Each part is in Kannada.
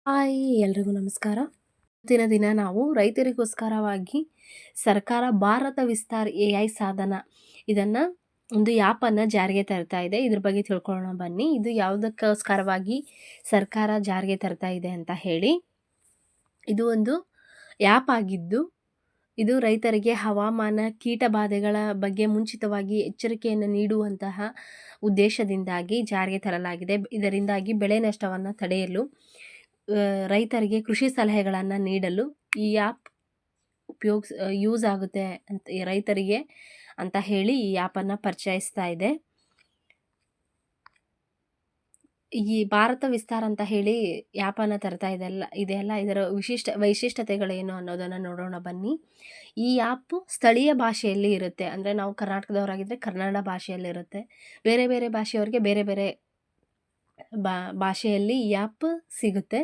ಹಾಯ್ ಎಲ್ರಿಗೂ ನಮಸ್ಕಾರ. ಇವತ್ತಿನ ದಿನ ನಾವು ರೈತರಿಗೋಸ್ಕರವಾಗಿ ಸರ್ಕಾರ ಭಾರತ ವಿಸ್ತಾರ್ AI ಸಾಧನ ಇದನ್ನು ಒಂದು ಆ್ಯಪನ್ನು ಜಾರಿಗೆ ತರ್ತಾ ಇದೆ. ಇದ್ರ ಬಗ್ಗೆ ತಿಳ್ಕೊಳ್ಳೋಣ ಬನ್ನಿ. ಇದು ಯಾವುದಕ್ಕೋಸ್ಕರವಾಗಿ ಸರ್ಕಾರ ಜಾರಿಗೆ ತರ್ತಾ ಇದೆ ಅಂತ ಹೇಳಿ. ಇದು ಒಂದು ಆ್ಯಪ್ ಆಗಿದ್ದು ಇದು ರೈತರಿಗೆ ಹವಾಮಾನ ಕೀಟಬಾಧೆಗಳ ಬಗ್ಗೆ ಮುಂಚಿತವಾಗಿ ಎಚ್ಚರಿಕೆಯನ್ನು ನೀಡುವಂತಹ ಉದ್ದೇಶದಿಂದಾಗಿ ಜಾರಿಗೆ ತರಲಾಗಿದೆ. ಇದರಿಂದಾಗಿ ಬೆಳೆ ನಷ್ಟವನ್ನು ತಡೆಯಲು ರೈತರಿಗೆ ಕೃಷಿ ಸಲಹೆಗಳನ್ನು ನೀಡಲು ಈ ಆ್ಯಪ್ ಯೂಸ್ ಆಗುತ್ತೆ ಅಂತ ರೈತರಿಗೆ ಅಂತ ಹೇಳಿ ಈ ಆ್ಯಪನ್ನು ಪರಿಚಯಿಸ್ತಾ ಇದೆ. ಈ ಭಾರತ ವಿಸ್ತಾರ ಅಂತ ಹೇಳಿ ಆ್ಯಪನ್ನು ತರ್ತಾ ಇದೆಯಲ್ಲ ಇದರ ವೈಶಿಷ್ಟ್ಯತೆಗಳೇನು ಅನ್ನೋದನ್ನು ನೋಡೋಣ ಬನ್ನಿ. ಈ ಆ್ಯಪ್ ಸ್ಥಳೀಯ ಭಾಷೆಯಲ್ಲಿ ಇರುತ್ತೆ. ಅಂದರೆ ನಾವು ಕರ್ನಾಟಕದವರಾಗಿದ್ದರೆ ಕನ್ನಡ ಭಾಷೆಯಲ್ಲಿರುತ್ತೆ. ಬೇರೆ ಬೇರೆ ಭಾಷೆಯವರಿಗೆ ಬೇರೆ ಬೇರೆ ಭಾಷೆಯಲ್ಲಿ ಈ ಆ್ಯಪ್ ಸಿಗುತ್ತೆ.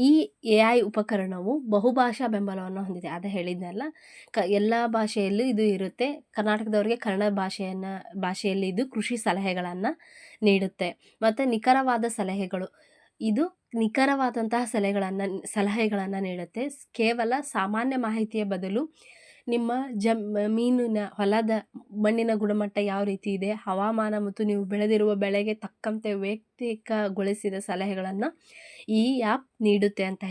ಈ AI ಉಪಕರಣವು ಬಹುಭಾಷಾ ಬೆಂಬಲವನ್ನು ಹೊಂದಿದೆ. ಅದು ಹೇಳಿದ್ನಲ್ಲ, ಎಲ್ಲ ಭಾಷೆಯಲ್ಲೂ ಇದು ಇರುತ್ತೆ. ಕರ್ನಾಟಕದವರಿಗೆ ಕನ್ನಡ ಭಾಷೆಯಲ್ಲಿ ಇದು ಕೃಷಿ ಸಲಹೆಗಳನ್ನು ನೀಡುತ್ತೆ ಮತ್ತು ನಿಖರವಾದ ಸಲಹೆಗಳು. ಇದು ನಿಖರವಾದಂತಹ ಸಲಹೆಗಳನ್ನು ನೀಡುತ್ತೆ. ಕೇವಲ ಸಾಮಾನ್ಯ ಮಾಹಿತಿಯ ಬದಲು ನಿಮ್ಮ ಜಮೀನಿನ ಹೊಲದ ಮಣ್ಣಿನ ಗುಣಮಟ್ಟ ಯಾವ ರೀತಿ ಇದೆ, ಹವಾಮಾನ ಮತ್ತು ನೀವು ಬೆಳೆದಿರುವ ಬೆಳೆಗೆ ತಕ್ಕಂತೆ ವೈಯಕ್ತಿಕಗೊಳಿಸಿದ ಸಲಹೆಗಳನ್ನು ಈ ಆ್ಯಪ್ ನೀಡುತ್ತೆ ಅಂತ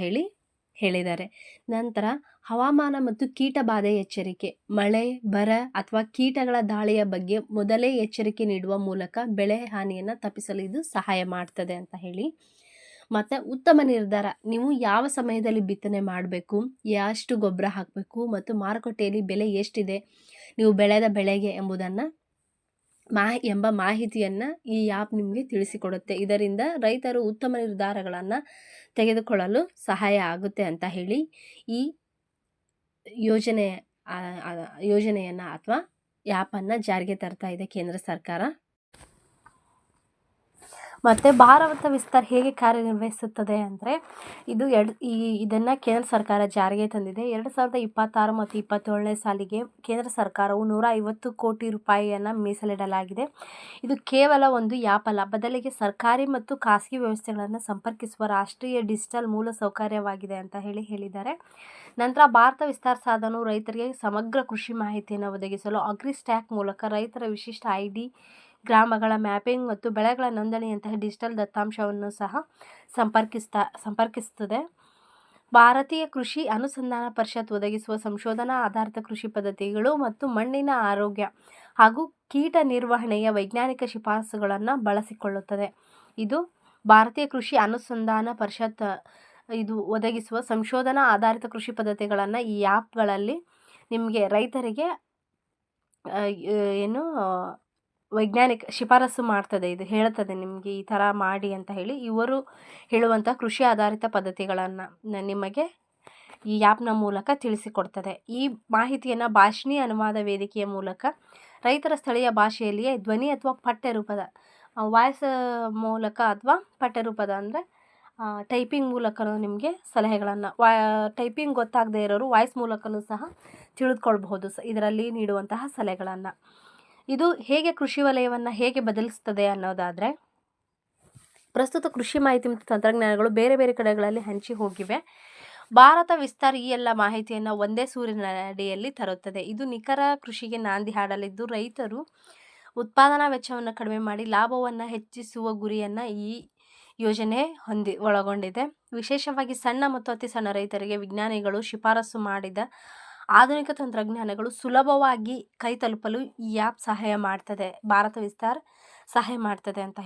ಹೇಳಿದ್ದಾರೆ. ನಂತರ ಹವಾಮಾನ ಮತ್ತು ಕೀಟ ಬಾಧೆ ಎಚ್ಚರಿಕೆ. ಮಳೆ, ಬರ ಅಥವಾ ಕೀಟಗಳ ದಾಳಿಯ ಬಗ್ಗೆ ಮೊದಲೇ ಎಚ್ಚರಿಕೆ ನೀಡುವ ಮೂಲಕ ಬೆಳೆ ಹಾನಿಯನ್ನು ತಪ್ಪಿಸಲು ಇದು ಸಹಾಯ ಮಾಡ್ತದೆ ಅಂತ ಹೇಳಿ. ಮತ್ತು ಉತ್ತಮ ನಿರ್ಧಾರ. ನೀವು ಯಾವ ಸಮಯದಲ್ಲಿ ಬಿತ್ತನೆ ಮಾಡಬೇಕು, ಎಷ್ಟು ಗೊಬ್ಬರ ಹಾಕಬೇಕು ಮತ್ತು ಮಾರುಕಟ್ಟೆಯಲ್ಲಿ ಬೆಲೆ ಎಷ್ಟಿದೆ ನೀವು ಬೆಳೆದ ಬೆಳೆಗೆ ಎಂಬುದನ್ನು ಮಾಹಿತಿಯನ್ನು ಈ ಆ್ಯಪ್ ನಿಮಗೆ ತಿಳಿಸಿಕೊಡುತ್ತೆ. ಇದರಿಂದ ರೈತರು ಉತ್ತಮ ನಿರ್ಧಾರಗಳನ್ನು ತೆಗೆದುಕೊಳ್ಳಲು ಸಹಾಯ ಆಗುತ್ತೆ ಅಂತ ಹೇಳಿ ಈ ಯೋಜನೆಯನ್ನು ಅಥವಾ ಆ್ಯಪನ್ನು ಜಾರಿಗೆ ತರ್ತಾ ಇದೆ ಕೇಂದ್ರ ಸರ್ಕಾರ. ಮತ್ತು ಭಾರತ ವಿಸ್ತಾರ್ ಹೇಗೆ ಕಾರ್ಯನಿರ್ವಹಿಸುತ್ತದೆ ಅಂದರೆ ಇದನ್ನು ಕೇಂದ್ರ ಸರ್ಕಾರ ಜಾರಿಗೆ ತಂದಿದೆ. 2026 ಮತ್ತು 27ನೇ ಸಾಲಿಗೆ ಕೇಂದ್ರ ಸರ್ಕಾರವು 150 ಕೋಟಿ ರೂಪಾಯಿಯನ್ನು ಮೀಸಲಿಡಲಾಗಿದೆ. ಇದು ಕೇವಲ ಒಂದು ಆ್ಯಪ್ ಅಲ್ಲ, ಬದಲಿಗೆ ಸರ್ಕಾರಿ ಮತ್ತು ಖಾಸಗಿ ವ್ಯವಸ್ಥೆಗಳನ್ನು ಸಂಪರ್ಕಿಸುವ ರಾಷ್ಟ್ರೀಯ ಡಿಜಿಟಲ್ ಮೂಲಸೌಕರ್ಯವಾಗಿದೆ ಅಂತ ಹೇಳಿದ್ದಾರೆ. ನಂತರ ಭಾರತ ವಿಸ್ತಾರ್ ಸಾಧನವು ರೈತರಿಗೆ ಸಮಗ್ರ ಕೃಷಿ ಮಾಹಿತಿಯನ್ನು ಒದಗಿಸಲು ಅಗ್ರಿಸ್ಟ್ಯಾಕ್ ಮೂಲಕ ರೈತರ ವಿಶಿಷ್ಟ ID, ಗ್ರಾಮಗಳ ಮ್ಯಾಪಿಂಗ್ ಮತ್ತು ಬೆಳೆಗಳ ನೋಂದಣಿಯಂತಹ ಡಿಜಿಟಲ್ ದತ್ತಾಂಶವನ್ನು ಸಹ ಸಂಪರ್ಕಿಸುತ್ತದೆ. ಭಾರತೀಯ ಕೃಷಿ ಅನುಸಂಧಾನ ಪರಿಷತ್ ಒದಗಿಸುವ ಸಂಶೋಧನಾ ಆಧಾರಿತ ಕೃಷಿ ಪದ್ಧತಿಗಳು ಮತ್ತು ಮಣ್ಣಿನ ಆರೋಗ್ಯ ಹಾಗೂ ಕೀಟ ನಿರ್ವಹಣೆಯ ವೈಜ್ಞಾನಿಕ ಶಿಫಾರಸುಗಳನ್ನು ಬಳಸಿಕೊಳ್ಳುತ್ತದೆ. ಇದು ಭಾರತೀಯ ಕೃಷಿ ಅನುಸಂಧಾನ ಪರಿಷತ್ ಇದು ಒದಗಿಸುವ ಸಂಶೋಧನಾ ಆಧಾರಿತ ಕೃಷಿ ಪದ್ಧತಿಗಳನ್ನು ಈ ಆ್ಯಪ್ಗಳಲ್ಲಿ ನಿಮಗೆ ರೈತರಿಗೆ ವೈಜ್ಞಾನಿಕ ಶಿಫಾರಸು ಮಾಡ್ತದೆ. ಇದು ಹೇಳ್ತದೆ ನಿಮಗೆ ಈ ಥರ ಮಾಡಿ ಅಂತ ಹೇಳಿ. ಇವರು ಹೇಳುವಂಥ ಕೃಷಿ ಆಧಾರಿತ ಪದ್ಧತಿಗಳನ್ನು ನಿಮಗೆ ಈ ಆ್ಯಪ್ನ ಮೂಲಕ ತಿಳಿಸಿಕೊಡ್ತದೆ. ಈ ಮಾಹಿತಿಯನ್ನು ಭಾಷಣಿ ಅನುವಾದ ವೇದಿಕೆಯ ಮೂಲಕ ರೈತರ ಸ್ಥಳೀಯ ಭಾಷೆಯಲ್ಲಿಯೇ ಧ್ವನಿ ಅಥವಾ ಪಠ್ಯರೂಪದ ವಾಯ್ಸ್ ಮೂಲಕ ಅಥವಾ ಪಠ್ಯರೂಪದ ಅಂದರೆ ಟೈಪಿಂಗ್ ಮೂಲಕನೂ ನಿಮಗೆ ಸಲಹೆಗಳನ್ನು ಟೈಪಿಂಗ್ ಗೊತ್ತಾಗದೇ ಇರೋರು ವಾಯ್ಸ್ ಮೂಲಕನೂ ಸಹ ತಿಳಿದುಕೊಳ್ಬಹುದು ಇದರಲ್ಲಿ ನೀಡುವಂತಹ ಸಲಹೆಗಳನ್ನು. ಇದು ಹೇಗೆ ಕೃಷಿ ವಲಯವನ್ನು ಹೇಗೆ ಬದಲಿಸ್ತದೆ ಅನ್ನೋದಾದರೆ, ಪ್ರಸ್ತುತ ಕೃಷಿ ಮಾಹಿತಿ ಮತ್ತು ತಂತ್ರಜ್ಞಾನಗಳು ಬೇರೆ ಬೇರೆ ಕಡೆಗಳಲ್ಲಿ ಹಂಚಿ ಹೋಗಿವೆ. ಭಾರತ ವಿಸ್ತಾರ್ ಈ ಎಲ್ಲ ಮಾಹಿತಿಯನ್ನು ಒಂದೇ ಸೂರಿನಡಿಯಲ್ಲಿ ತರುತ್ತದೆ. ಇದು ನಿಖರ ಕೃಷಿಗೆ ನಾಂದಿ ಹಾಡಲಿದ್ದು ರೈತರು ಉತ್ಪಾದನಾ ವೆಚ್ಚವನ್ನು ಕಡಿಮೆ ಮಾಡಿ ಲಾಭವನ್ನು ಹೆಚ್ಚಿಸುವ ಗುರಿಯನ್ನು ಈ ಯೋಜನೆ ಒಳಗೊಂಡಿದೆ. ವಿಶೇಷವಾಗಿ ಸಣ್ಣ ಮತ್ತು ಅತಿ ಸಣ್ಣ ರೈತರಿಗೆ ವಿಜ್ಞಾನಿಗಳು ಶಿಫಾರಸು ಮಾಡಿದ ಆಧುನಿಕ ತಂತ್ರಜ್ಞಾನಗಳು ಸುಲಭವಾಗಿ ಕೈ ತಲುಪಲು ಈ ಆ್ಯಪ್ ಸಹಾಯ ಮಾಡ್ತದೆ. ಭಾರತ ವಿಸ್ತಾರ್ ಸಹಾಯ ಮಾಡ್ತದೆ ಅಂತ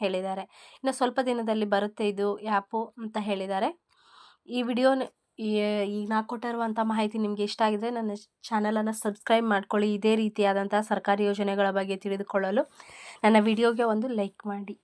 ಹೇಳಿದ್ದಾರೆ. ಇನ್ನು ಸ್ವಲ್ಪ ದಿನದಲ್ಲಿ ಬರುತ್ತೆ ಇದು ಆ್ಯಪು ಅಂತ ಹೇಳಿದ್ದಾರೆ. ಈ ಈಗ ನಾ ಕೊಟ್ಟಿರುವಂಥ ಮಾಹಿತಿ ನಿಮಗೆ ಇಷ್ಟ ಆಗಿದ್ರೆ ನನ್ನ ಚಾನಲನ್ನು ಸಬ್ಸ್ಕ್ರೈಬ್ ಮಾಡ್ಕೊಳ್ಳಿ. ಇದೇ ರೀತಿಯಾದಂಥ ಸರ್ಕಾರಿ ಯೋಜನೆಗಳ ಬಗ್ಗೆ ತಿಳಿದುಕೊಳ್ಳಲು ನನ್ನ ವಿಡಿಯೋಗೆ ಒಂದು ಲೈಕ್ ಮಾಡಿ.